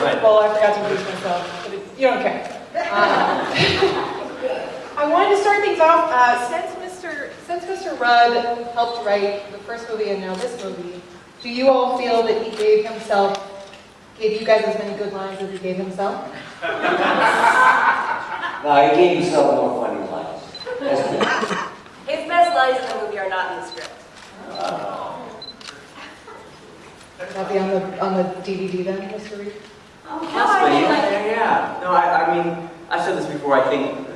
Super Bowl, I forgot to introduce myself, but you don't care. I wanted to start things off, since Mr. Rudd helped write the first movie and now this movie, do you all feel that he gave you guys as many good lines as he gave himself? No, he gave himself more funny lines. His best lines in the movie are not in the script. Would that be on the DVD then, Mr. Reed? Possibly, yeah. No, I mean, I've said this before, I think,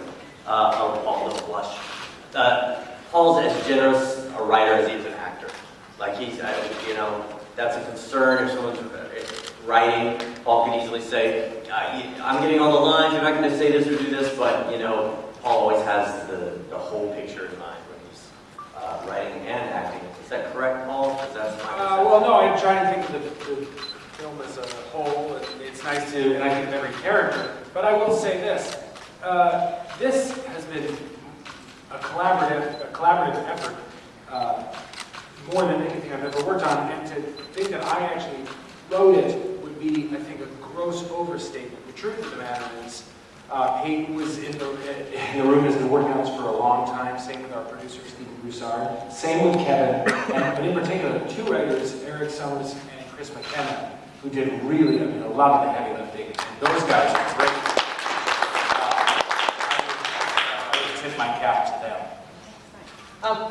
Paul, don't blush. Paul's as generous a writer as he is an actor. Like that's a concern if someone's writing. Paul can easily say, I'm getting all the lines, you're not going to say this or do this, but, Paul always has the whole picture in mind when he's writing and acting. Is that correct, Paul? Well, no, I'm trying to think of the film as a whole. It's nice to, and I think of every character. But I will say this. This has been a collaborative effort, more than anything I've ever worked on. And to think that I actually wrote it would be, I think, a gross overstatement. The truth of the matter is, Peyton was in the room, has been working on this for a long time. Same with our producer, Stephen Broussard. Same with Kevin. But in particular, the two writers, Eric Summers and Chris McKenna, who did really, a lot of the heavy lifting. And those guys are great. I would tip my cap to them.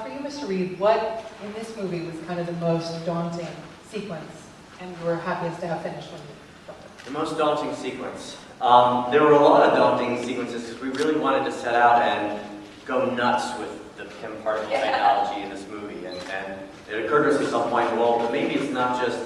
For you, Mr. Reed, what in this movie was kind of the most daunting sequence, and you were happiest to have finished when you filmed it? The most daunting sequence. There were a lot of daunting sequences because we really wanted to set out and go nuts with the Pym particle technology in this movie. And it occurred to us at some point, well, maybe it's not just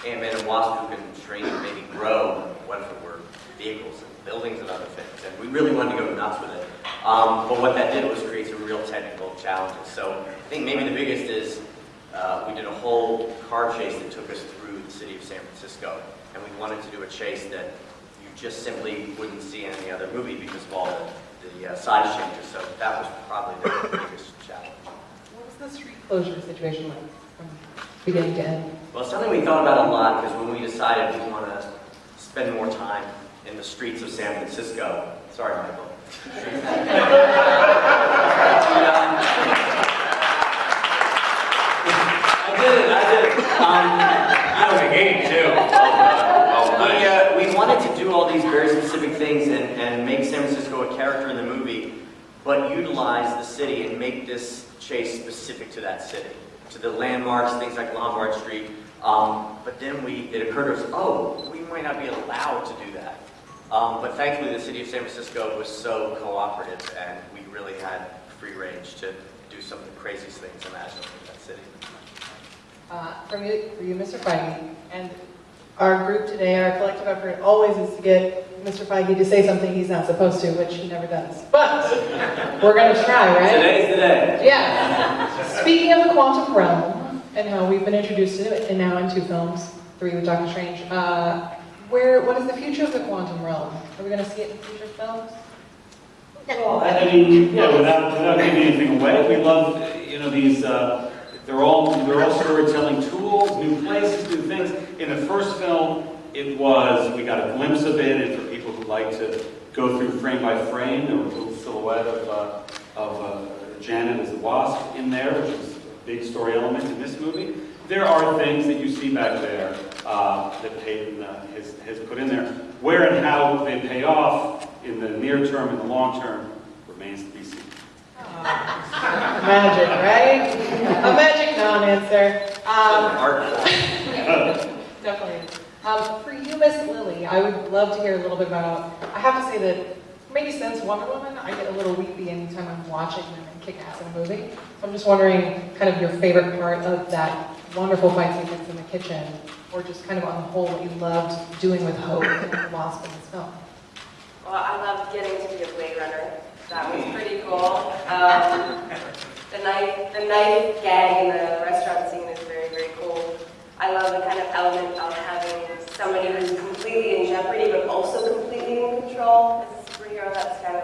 ANTMAN and the Wasp who can shrink and maybe grow. What if it were vehicles and buildings and other things? And we really wanted to go nuts with it. But what that did was create some real technical challenges. So I think maybe the biggest is we did a whole car chase that took us through the city of San Francisco. And we wanted to do a chase that you just simply wouldn't see in any other movie because of all the size changes. So that was probably the biggest challenge. What was the street closure situation like from beginning to end? Well, it's something we thought about a lot because when we decided we want to spend more time in the streets of San Francisco. Sorry, Michael. I did it. I was a game too. We wanted to do all these very specific things and make San Francisco a character in the movie, but utilize the city and make this chase specific to that city, to the landmarks, things like Lombard Street. But then it occurred to us, we might not be allowed to do that. But thankfully, the city of San Francisco was so cooperative, and we really had free range to do some of the craziest things imaginable in that city. For you, Mr. Feige, and our group today, our collective effort always is to get Mr. Feige to say something he's not supposed to, which he never does. But we're going to try, right? Today's the day. Yeah. Speaking of the quantum realm and how we've been introduced to it, and now in 2 films, 3 with Doctor Strange, what is the future of the quantum realm? Are we going to see it in future films? Well, I mean, yeah, without giving anything away, we love, these. They're all storytelling tools, new places, new things. In the first film, we got a glimpse of it, and for people who like to go through frame by frame, there was a little silhouette of Janet as the Wasp in there, which is a big story element in this movie. There are things that you see back there that Peyton has put in there. Where and how they pay off in the near term and the long term remains to be seen. Magic, right? A magic non-answer. Definitely. For you, Miss Lilly, I would love to hear a little bit about, I have to say that maybe since Wonder Woman, I get a little weepy anytime I'm watching women kick ass in a movie. So I'm just wondering kind of your favorite part of that wonderful fight sequence in the kitchen, or just kind of on the whole what you loved doing with Hope and the Wasp in this film. Well, I loved getting to be a Blade Runner. That was pretty cool. The knife gag in the restaurant scene is very, very cool. I love the kind of element of having somebody who's completely in jeopardy, but also completely in control as a superhero. That's kind of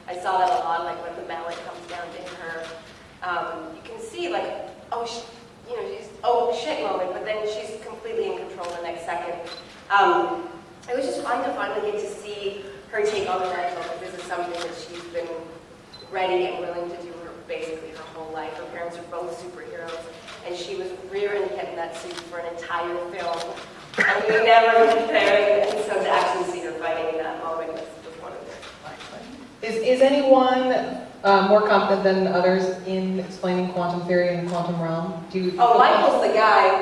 I saw that a lot, like when the mallet comes down to hit her. You can see, like, she's, oh shit moment, but then she's completely in control the next second. it was just fun to finally get to see her take on the mantle, because this is something that she's been ready and willing to do basically her whole life. Her parents are both superheroes, and she was rearing to get in that suit for an entire film, and we never prepared, and so to actually see her fighting in that moment was wonderful. Is anyone more competent than others in explaining quantum theory and the quantum realm? Do you? Oh, Michael's the guy.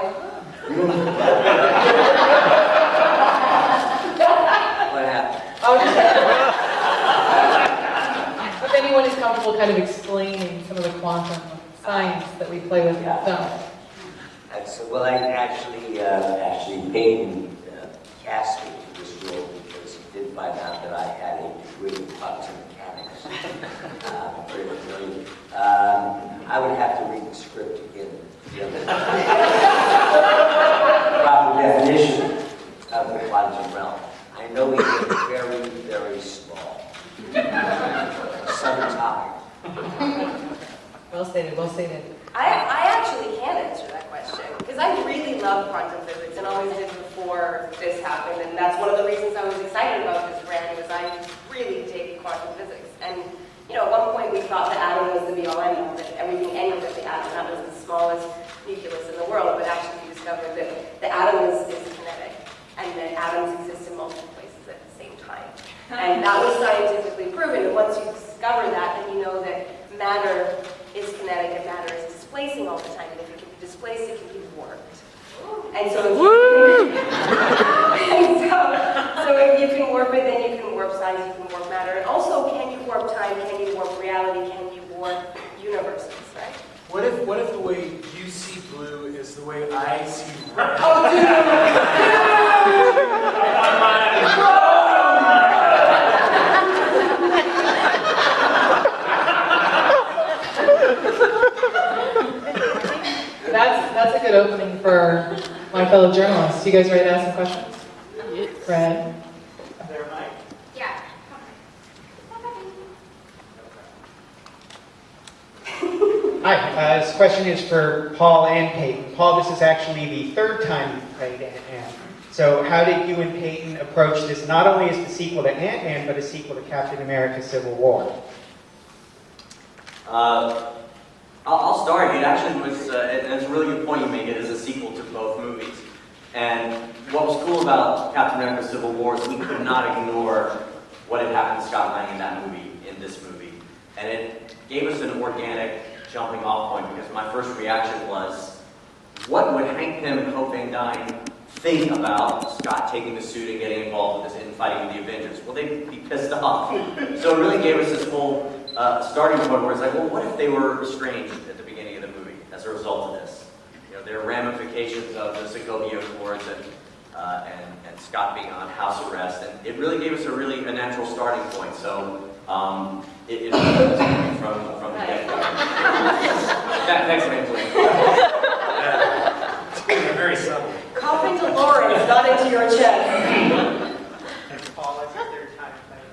What happened? Oh, if anyone is comfortable kind of explaining some of the quantum science that we play with in the film. Well, I actually Peyton cast me for this role because he did find out that I had a degree in quantum mechanics. Very brilliant. I would have to read the script again to get the proper definition of the quantum realm. I know he is very, very small. Subatomic. Well stated, well stated. I actually can answer that question, because I really love quantum physics and always did before this happened, and that's one of the reasons I was excited about this brand, was I really dig quantum physics. And, you know, at one point we thought the atom was the be-all end-all, that everything ended at the atom. That was the smallest nucleus in the world, but actually we discovered that the atom is kinetic, and that atoms exist in multiple places at the same time. And that was scientifically proven, and once you discover that, then you know that matter is kinetic and matter is displacing all the time, and if it can be displaced, it can be warped. And so if you can warp it, then you can warp size, you can warp matter. And also, can you warp time, can you warp reality, can you warp universes, right? What if the way you see blue is the way I see red? Oh, That's a good opening for my fellow journalists. You guys ready to ask some questions? Yes. Fred? There, Mike. Yeah. Hi, this question is for Paul and Peyton. Paul, this is actually the third time you've played Ant-Man. So how did you and Peyton approach this, not only as the sequel to Ant-Man, but a sequel to Captain America Civil War? I'll start. It actually was, and it's a really good point you make. It is a sequel to both movies. And what was cool about Captain America Civil War is we could not ignore what had happened to Scott Lang in that movie, in this movie. And it gave us an organic jumping off point, because my first reaction was, what would Hank Pym and Hope Van Dyne think about Scott taking the suit and getting involved with this in fighting the Avengers? Well, they'd be pissed off. So it really gave us this whole starting point where it's like, well, what if they were estranged at the beginning of the movie as a result of this? You know, there are ramifications of the Sokovia Accords and Scott being on house arrest, and it really gave us a natural starting point. So it was from the get-go. Thanks, Evangeline. Very subtle. Cough into Lawrence, not into your chest. Paul, it's your third time playing.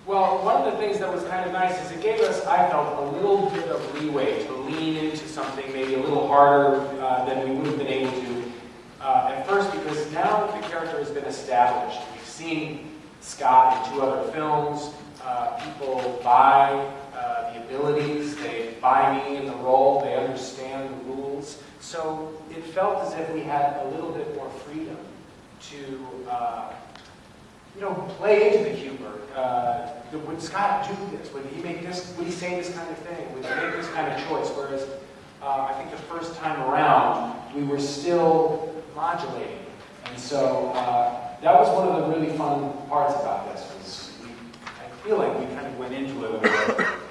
Well, one of the things that was kind of nice is it gave us, I felt, a little bit of leeway to lean into something maybe a little harder than we would have been able to at first, because now the character has been established. We've seen Scott in 2 other films. People buy the abilities, they buy me in the role, they understand the rules. So it felt as if we had a little bit more freedom to, play into the humor. Would Scott do this? Would he make this? Would he say this kind of thing? Would he make this kind of choice? Whereas I think the first time around, we were still modulating, and so that was one of the really fun parts about this. I feel like we kind of went into it with,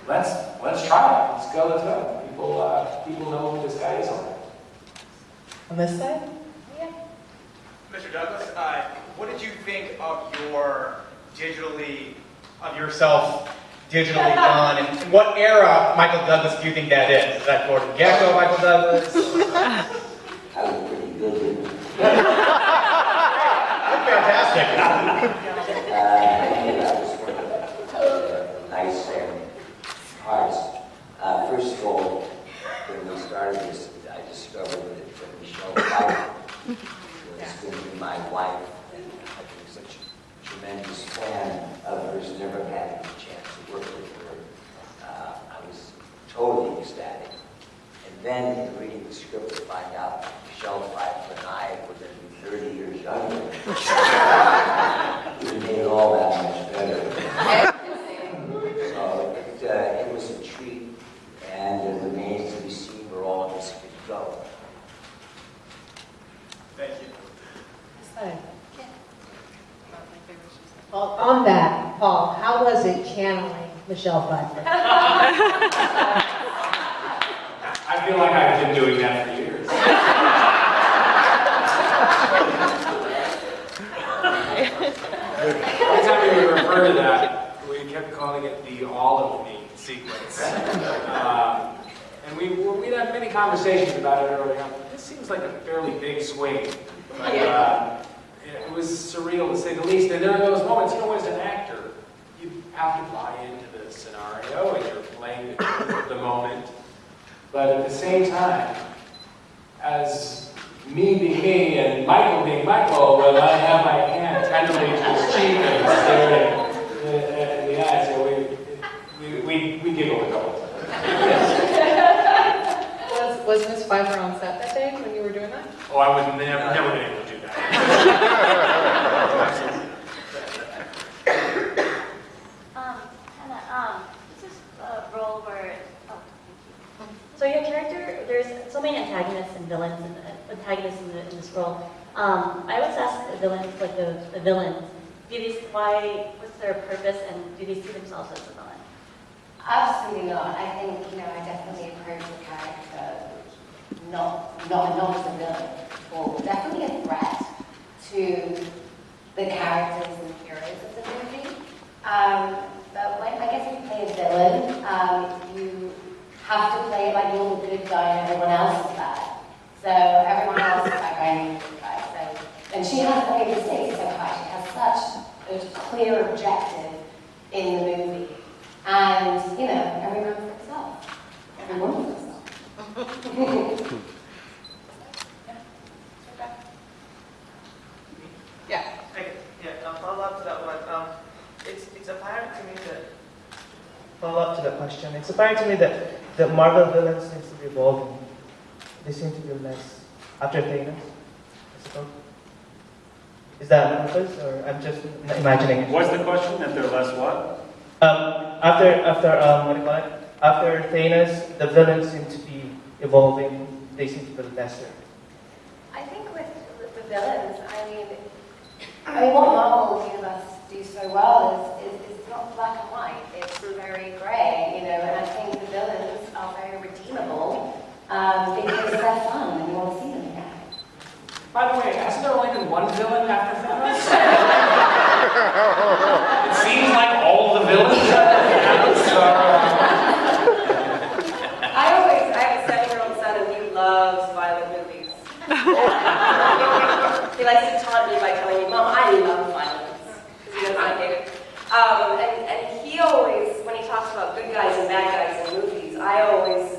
let's try it. Let's go. People know who this guy is already. On this side? Mr. Douglas, what did you think of yourself digitally done, and what era Michael Douglas do you think that is? Is that Gordon Gekko, Michael Douglas? I was pretty good in it. Fantastic. I was one of the nice parts. First of all, when we started this, I discovered that Michelle Pfeiffer was going to be my wife, and I think such a tremendous fan of hers, never had a chance to work with her. I was totally ecstatic. And then reading the script to find out Michelle Pfeiffer and I were going to be 30 years younger. It made it all that much better. So it was a treat, and it remains to be seen where all of this could go. Thank you. Well, on that, Paul, how was it channeling Michelle Pfeiffer? I feel like I've been doing that for years. Every time we would refer to that, we kept calling it the all of me sequence. And we'd had many conversations about it early on. This seems like a fairly big swing. But, it was surreal to say the least. And there are those moments, as an actor, you have to buy into the scenario and you're playing the moment. But at the same time, as me being me and Michael being Michael, when I have my hand tenderly to his cheek and staring in the eyes, so we giggle a couple times. Was Miss Pfeiffer on set that day when you were doing that? Oh, I would never been able to do that. Hannah, this is a role where, so your character, there's so many antagonists and villains in this role. I always ask the villains, like the villains, what's their purpose, and do they see themselves as a villain? Absolutely not. I think, I definitely approach the character not as a villain, or definitely a threat to the characters and heroes of the movie. But when you play a villain, you have to play it like you're the good guy and everyone else is bad. So everyone else is bad guy and you're the good guy. And she has the way the stakes so high. She has such a clear objective in the movie. And, everyone for himself. Everyone for himself. Yeah. Follow up to that one. It's apparent to me that. Follow up to the question. It's apparent to me that the Marvel villains seem to be evolving. They seem to be less after Thanos, I suppose. Is that on purpose, or I'm just imagining it? What's the question? That they're less what? After what do you call it? After Thanos, the villains seem to be evolving. They seem to be lesser. I think with the villains, what Marvel Universe do so well is it's not black and white. It's very grey, and I think the villains are very redeemable because they're fun and you want to see them again. By the way, hasn't there only been one villain after Thanos? It seems like all the villains after Thanos. I have a 7-year-old son and he loves violent movies. He likes to taunt me by telling me, Mom, I love violence. Because he knows I hate it. And he always, when he talks about good guys and bad guys in movies, I always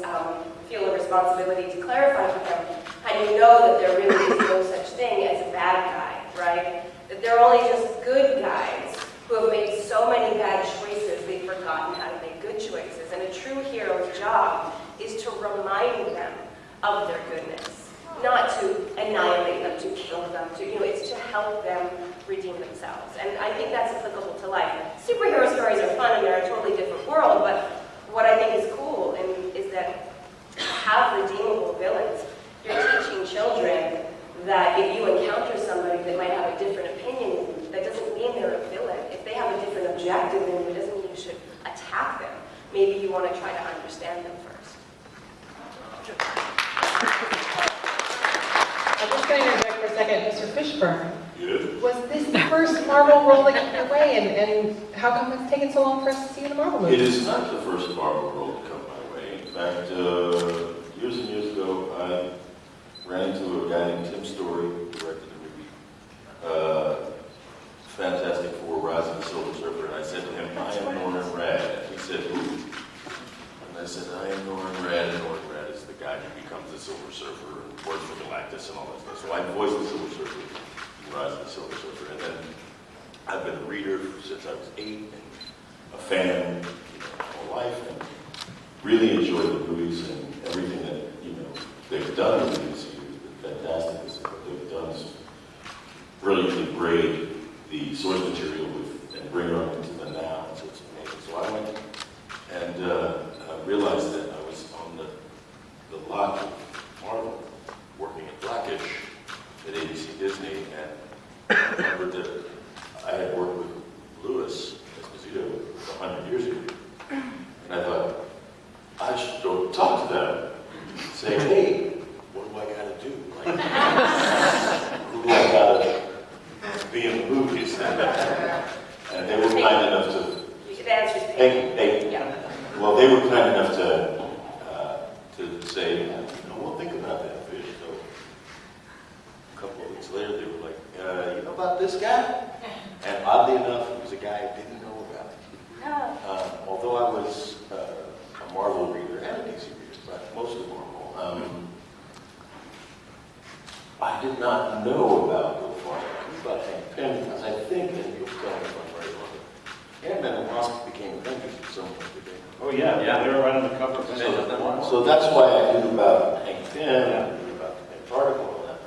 feel a responsibility to clarify for him how do you know that there really is no such thing as a bad guy, right? That they're only just good guys who have made so many bad choices they've forgotten how to make good choices. And a true hero's job is to remind them of their goodness, not to annihilate them, to kill them, it's to help them redeem themselves. And I think that's applicable to life. Superhero stories are fun and they're a totally different world, but what I think is cool is that to have redeemable villains. You're teaching children that if you encounter somebody that might have a different opinion, that doesn't mean they're a villain. If they have a different objective than you, it doesn't mean you should attack them. Maybe you want to try to understand them first. I'm just going to interject for a second. Mr. Fishburne, Yes. was this the first Marvel role that came your way, and how come it's taken so long for us to see you in a Marvel movie? It is not the first Marvel role to come my way. In fact, years and years ago, I ran into a guy named Tim Story, who directed the movie Fantastic Four: Rise of the Silver Surfer, and I said to him, I am Norman Rad. And he said, who? And I said, I am Norman Rad, and Norman Rad is the guy who becomes the Silver Surfer and works for Galactus and all that stuff. So I voiced the Silver Surfer in Rise of the Silver Surfer. And then I've been a reader since I was 8 and a fan my whole life, and really enjoyed the movies and everything that they've done in the MCU. It's been fantastic. What they've done is brilliantly braid the source material and bring it on into the now. So it's amazing. So I went and realized that I was on the lot of Marvel, working at Blackish at ABC Disney, and I remembered that I had worked with Louis Esposito 100 years ago. And I thought, I should go talk to them, say, hey, what do I got to do? Like, who do I got to be in the movies? And they were kind enough to... The answer is Peyton. Yeah. Well, they were kind enough to say, we'll think about that fish. So a couple of weeks later, they were like, you know about this guy? And oddly enough, it was a guy I didn't know about. Although I was a Marvel reader and a DC reader, but mostly Marvel, I did not know about Bill Farmer. I knew about Hank Pym because I think, and you'll tell me if I'm right or wrong, ANTMAN and the Wasp became Avengers at some point. Oh yeah, they were right on the cover. So that's why I knew about Hank Pym, I knew about the Pym particle and all that.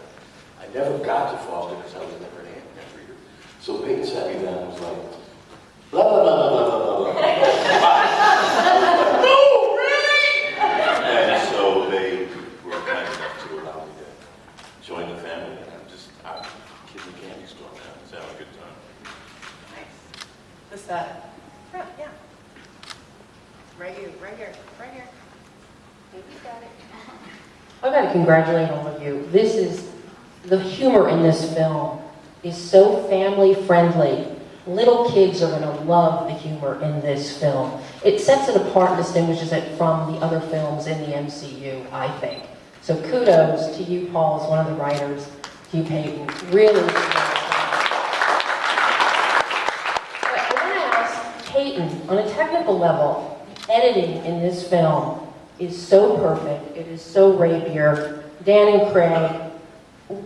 I never got to Foster because I was never an ANTMAN reader. So Peyton sat me down and was like, blah, blah, blah, blah, blah, blah, blah. No, really? And so they were kind enough to allow me to join the family, and I'm kidding the candy store now. It's having a good time. Nice. This front, yeah. Right here. You got it. I've got to congratulate all of you. The humor in this film is so family friendly. Little kids are going to love the humor in this film. It sets it apart and distinguishes it from the other films in the MCU, I think. So kudos to you, Paul, as one of the writers, to you, Peyton. Really. But I want to ask Peyton, on a technical level, editing in this film is so perfect. It is so rapier. Dan and Craig,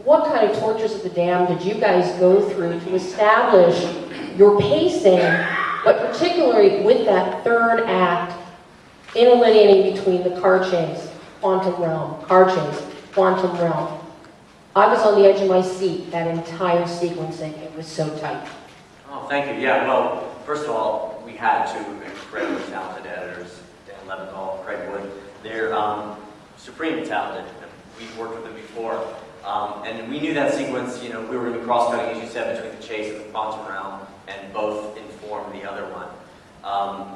what kind of tortures of the damned did you guys go through to establish your pacing, but particularly with that third act, interlineating between the car chase, quantum realm, car chase, quantum realm? I was on the edge of my seat that entire sequencing. It was so tight. Oh, thank you. Yeah, well, first of all, we had two incredibly talented editors, Dan Leventhal, Craig Wood. They're supremely talented. We've worked with them before. And we knew that sequence, we were going to be cross-cutting, as you said, between the chase and the quantum realm, and both inform the other one.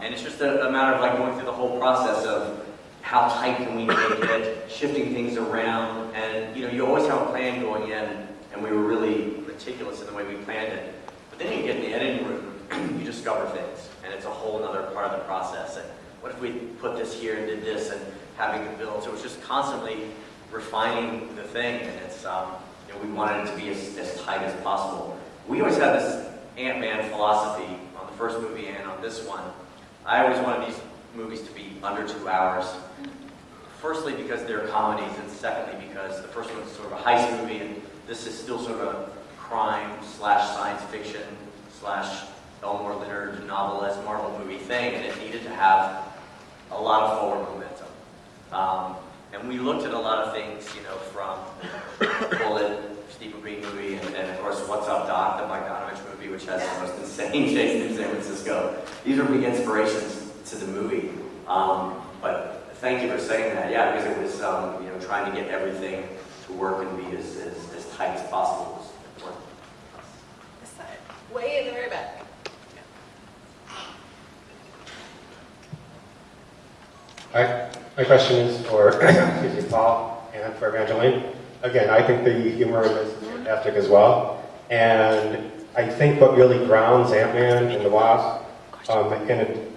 And it's just a matter of going through the whole process of how tight can we make it, shifting things around, and you always have a plan going in, and we were really meticulous in the way we planned it. But then you get in the editing room, you discover things, and it's a whole other part of the process. And what if we put this here and did this, and having the build? So it was just constantly refining the thing, and it's we wanted it to be as tight as possible. We always had this Ant-Man philosophy on the first movie and on this one. I always wanted these movies to be under 2 hours. Firstly, because they're comedies, and secondly, because the first one is sort of a heist movie, and this is still sort of a crime/science fiction/ Elmore Leonard novelist Marvel movie thing, and it needed to have a lot of forward momentum. And we looked at a lot of things, from Bullet, Steve McQueen movie, and of course, What's Up, Doc, the Bogdanovich movie, which has the most insane chase in San Francisco. These are big inspirations to the movie. But thank you for saying that. Yeah, because it was, trying to get everything to work and be as tight as possible was important. This side. Way in the very back. My question is for Paul and for Evangeline. Again, I think the humor in this is fantastic as well. And I think what really grounds Ant-Man and the Wasp in it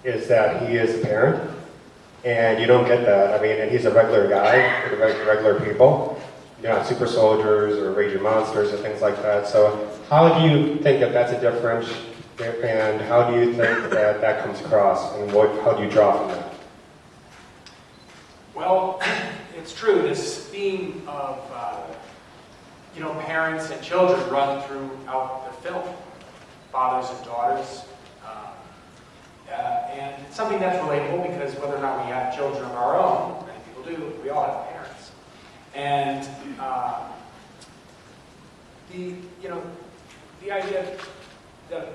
is that he is a parent. And you don't get that. I mean, and he's a regular guy with regular people. They're not super soldiers or raging monsters or things like that. So how do you think that that's a difference? And how do you think that that comes across? And how do you draw from that? Well, it's true. This theme of parents and children run throughout the film. fathers and daughters. And it's something that's relatable because whether or not we have children of our own, many people do, we all have parents. And the idea that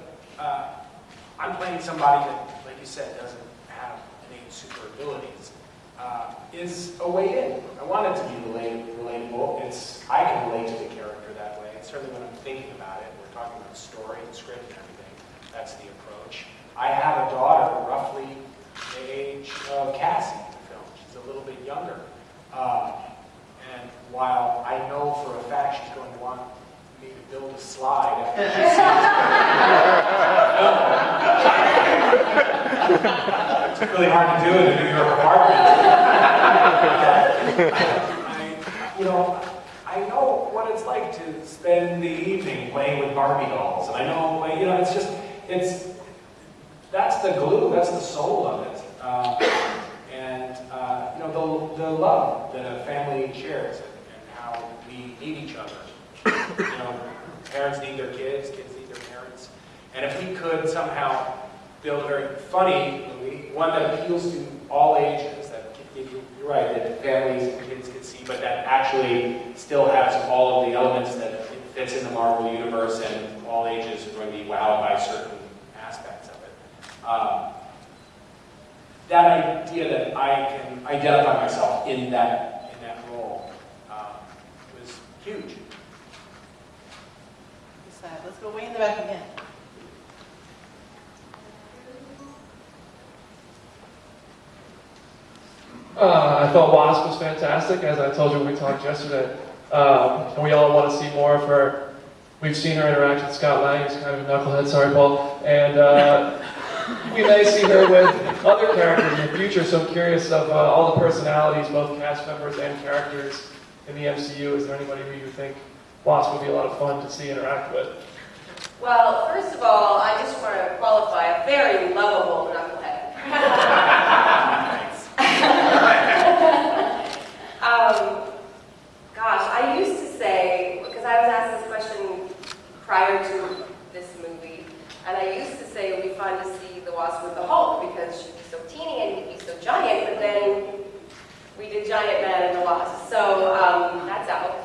I'm playing somebody that, like you said, doesn't have innate super abilities is a way in. I want it to be relatable. I can relate to the character that way. It's certainly when I'm thinking about it. We're talking about story and script and everything. That's the approach. I have a daughter roughly the age of Cassie in the film. She's a little bit younger. And while I know for a fact she's going to want me to build a slide after she sees it's really hard to do in a New York apartment. I know what it's like to spend the evening playing with Barbie dolls. And I know, that's the glue, that's the soul of it. The love that a family shares and how we need each other. Parents need their kids need their parents. And if we could somehow build a very funny movie, one that appeals to all ages, you're right, that families and kids can see, but that actually still has all of the elements that it fits in the Marvel universe and all ages are going to be wowed by certain aspects of it. That idea that I can identify myself in that role was huge. Let's go way in the back again. I thought Wasp was fantastic, as I told you when we talked yesterday. And we all want to see more of her. We've seen her interact with Scott Lang, who's kind of a knucklehead, sorry Paul. And we may see her with other characters in the future, so I'm curious of all the personalities, both cast members and characters in the MCU. Is there anybody who you think Wasp would be a lot of fun to see interact with? Well, first of all, I just want to qualify a very lovable knucklehead. Gosh, I used to say, because I was asked this question prior to this movie, and I used to say it would be fun to see the Wasp with the Hulk because she'd be so teeny and he'd be so giant, but then we did Giant Man and the Wasp, so that's out.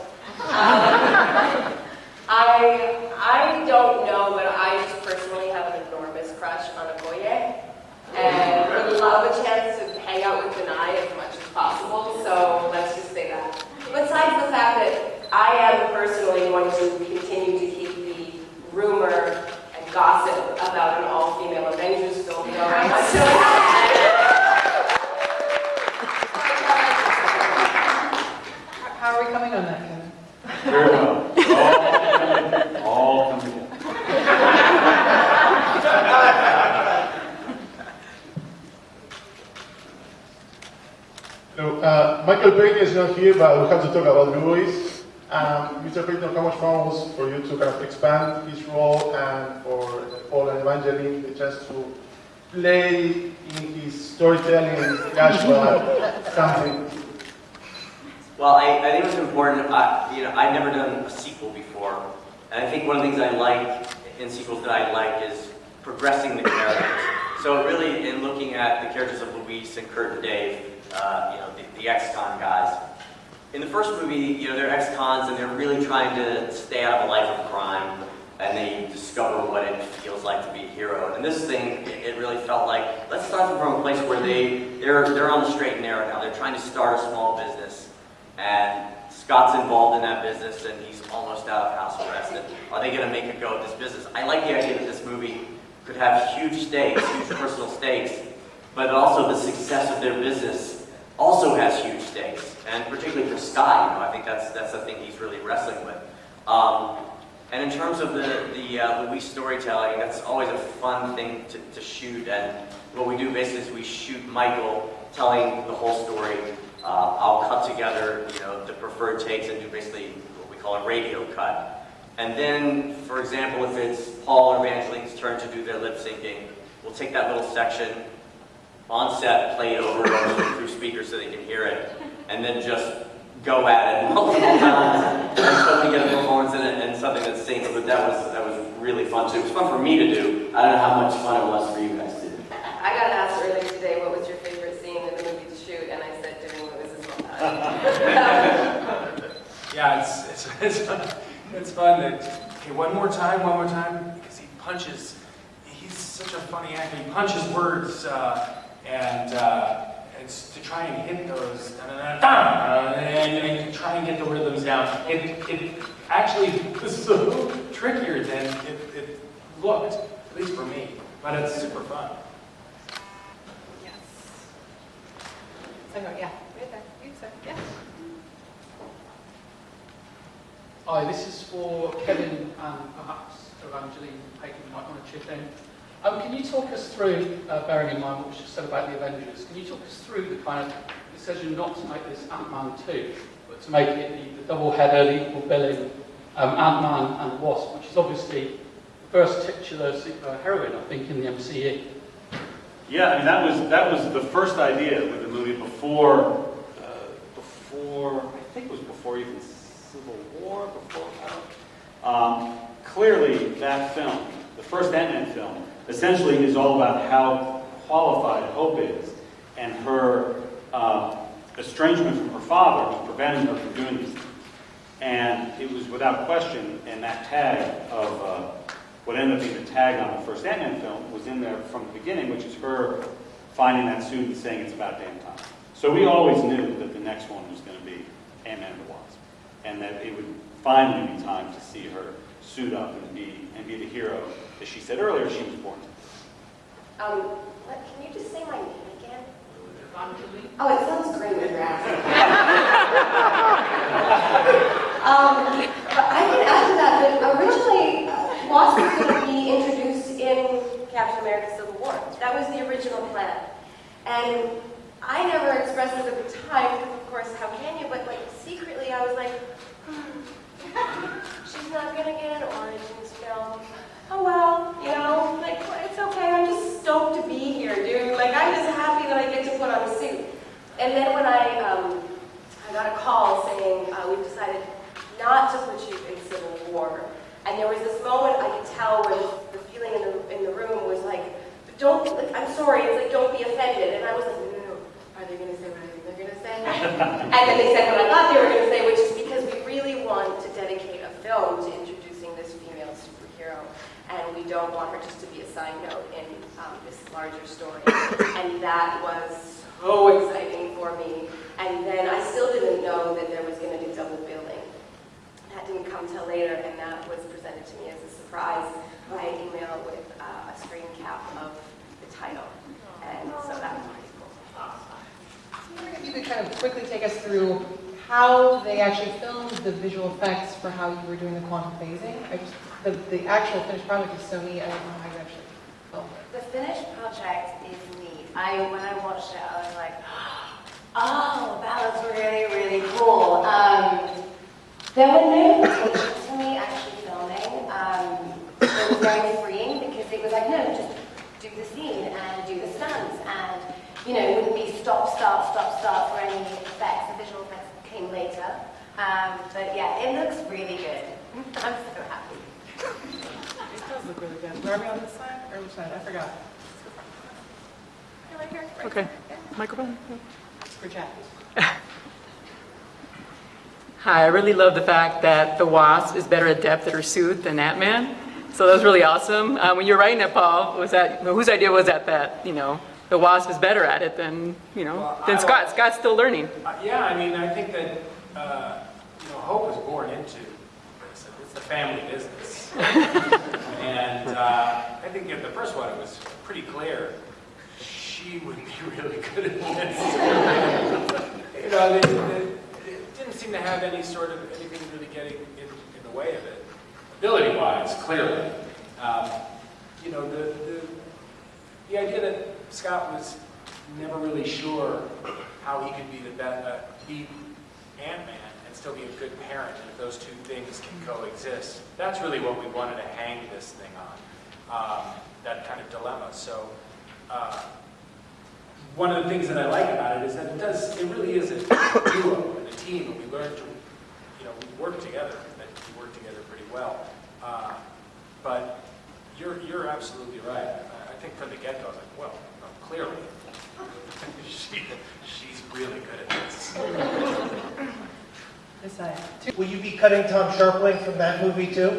I don't know, but I just personally have an enormous crush on Okoye, and would love a chance to hang out with Denai as much as possible, so let's just say that. Besides the fact that I am personally going to continue to keep the rumor and gossip about an all-female Avengers film going. I'm so How are we coming on that, Kevin? Very well. All coming in. Michael Payne is not here, but we have to talk about Louis. Mr. Payton, how much fun was for you to kind of expand his role and for Paul and Evangeline the chance to play in his storytelling flashback something? Well, I think it's important. I've never done a sequel before, and I think one of the things I like in sequels that I like is progressing the characters. So really, in looking at the characters of Luis and Kurt and Dave, the ex-con guys. In the first movie, they're ex-cons and they're really trying to stay out of a life of crime, and they discover what it feels like to be a hero. And this thing, it really felt like, let's start them from a place where they're on the straight and narrow now. They're trying to start a small business, and Scott's involved in that business, and he's almost out of house arrest. And are they going to make a go of this business? I like the idea that this movie could have huge stakes, huge personal stakes, but also the success of their business also has huge stakes, and particularly for Scott, I think that's the thing he's really wrestling with. And in terms of the Luis storytelling, that's always a fun thing to shoot. And what we do basically is we shoot Michael telling the whole story. I'll cut together, the preferred takes and do basically what we call a radio cut. And then, for example, if it's Paul or Evangeline's turn to do their lip syncing, we'll take that little section on set, play it over and over through speakers so they can hear it, and then just go at it multiple times until we get a performance in it and something that sinks. But that was really fun too. It was fun for me to do. I don't know how much fun it was for you guys to do. I got asked earlier today, what was your favorite scene in the movie to shoot, and I said, doing Lewis's mom. Yeah, it's fun that, okay, one more time, because he punches, he's such a funny actor, he punches words, and to try and hit those, and try and get the rhythms down. It actually was so trickier than it looked, at least for me, but it's super fun. Yes. So, yeah, right there. You said, yeah. Hi, this is for Kevin and perhaps Evangeline, Peyton might want to chip in. Can you talk us through, bearing in mind what was just said about the Avengers, can you talk us through the kind of decision not to make this Ant-Man 2, but to make it the double-header, the equal billing Ant-Man and the Wasp, which is obviously the first titular superheroine, I think, in the MCU. Yeah, I mean, that was the first idea with the movie before I think it was before even Civil War, clearly that film, the first Ant-Man film, essentially is all about how qualified Hope is and her estrangement from her father was preventing her from doing these things. And it was without question, and that tag of what ended up being the tag on the first Ant-Man film was in there from the beginning, which is her finding that suit and saying it's about damn time. So we always knew that the next one was going to be Ant-Man and the Wasp, and that it would finally be time to see her suit up and be the hero, as she said earlier, she was born to. Can you just say my name again? Oh, it sounds great when you're asking. But I can add to that originally, Wasp was going to be introduced in Captain America Civil War. That was the original plan. And I never expressed it at the time, because of course, how can you? But like secretly, I was like, she's not going to get an Origins film. Oh well, you know, like, it's okay, I'm just stoked to be here, dude. Like, I'm just happy that I get to put on a suit. And then when I got a call saying, we've decided not to put you in Civil War. And there was this moment I could tell where the feeling in the room was like, don't, like, I'm sorry, it's like, don't be offended. And I was like, no, are they going to say what I think they're going to say? And then they said what I thought they were going to say, which is because we really want to dedicate a film to introducing this female superhero. And we don't want her just to be a side note in this larger story. And that was so exciting for me. And then I still didn't know that there was going to be double billing. That didn't come till later, and that was presented to me as a surprise by email with a screen cap of the title. And so that was pretty cool. I'm wondering if you could kind of quickly take us through how they actually filmed the visual effects for how you were doing the quantum phasing. The actual finished product is so neat, I don't know how you actually filmed it. The finished project is neat. When I watched it, I was like, oh, that was really, really cool. There were no limitations for me actually filming. It was very freeing because it was like, no, just do the scene and do the stunts, and you know, it wouldn't be stop, start for any effects. The visual effects came later. But yeah, it looks really good. I'm so happy. It does look really good. Where are we on this side? Or which side? I forgot. Right here. Right. Okay. Microphone. For chat. Hi, I really love the fact that the Wasp is better at depth at her suit than Ant-Man. So that was really awesome. When you were writing it, Paul, whose idea was that, you know, the Wasp is better at it than, you know, than Scott. Scott's still learning. Yeah, I mean, I think that, you know, Hope was born into this. It's the family business. And I think in the first one, it was pretty clear she would be really good at this. You know, it didn't seem to have any sort of anything really getting in the way of it. Ability-wise, clearly. You know, the idea that Scott was never really sure how he could be be Ant-Man and still be a good parent, and if those two things can coexist. That's really what we wanted to hang this thing on, that kind of dilemma. So one of the things that I like about it is that it really is a duo and a team, and we learn to, you know, we work together, and we work together pretty well. But absolutely right. I think from the get-go, I was like, well, clearly, she's really good at this. Yes, I am. Will you be cutting Tom Sharpling from that movie too?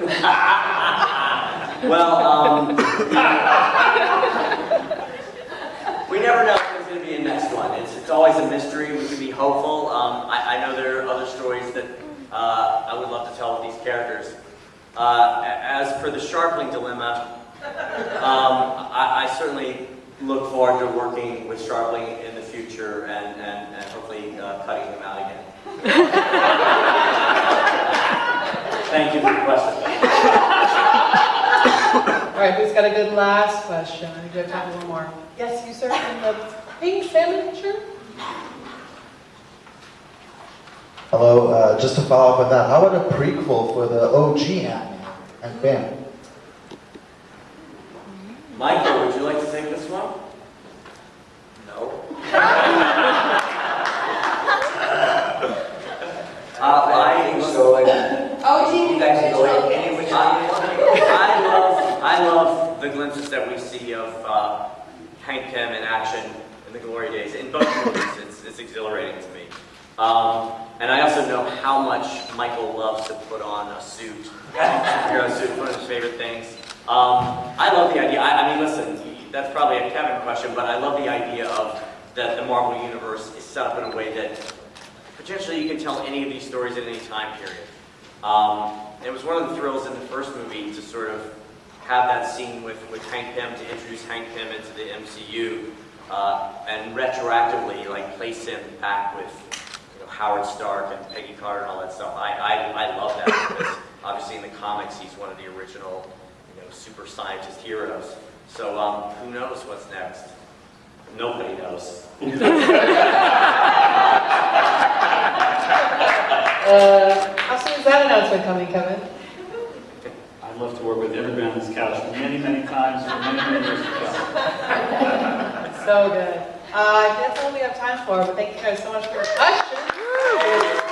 Well, we never know if there's going to be a next one. It's always a mystery. We can be hopeful. I know there are other stories that I would love to tell with these characters. As for the Sharpling dilemma, I certainly look forward to working with Sharpling in the future and hopefully cutting him out again. Thank you for the question. All right, who's got a good last question? I think we have time for one more. Yes, you, sir, in the pink salmon shirt? Hello, just to follow up on that, how about a prequel for the OG Ant-Man and Ben? Michael, would you like to take this one? No. I think so. You guys can go any which I love the glimpses that we see of Hank Pym in action in the glory days. In both movies, it's exhilarating to me. And I also know how much Michael loves to put on a suit. Hero suit, one of his favorite things. I love the idea. I mean, listen, that's probably a Kevin question, but I love the idea of that the Marvel Universe is set up in a way that potentially you can tell any of these stories at any time period. It was one of the thrills in the first movie to sort of have that scene with Hank Pym, to introduce Hank Pym into the MCU, and retroactively like place him back with Howard Stark and Peggy Carter and all that stuff. I love that because obviously in the comics he's one of the original super scientist heroes. So who knows what's next? Nobody knows. How soon is that announcement coming, Kevin? I'd love to work with everybody on this couch many, many times for many, many years to come. So good. That's all we have time for, but thank you guys so much for your questions.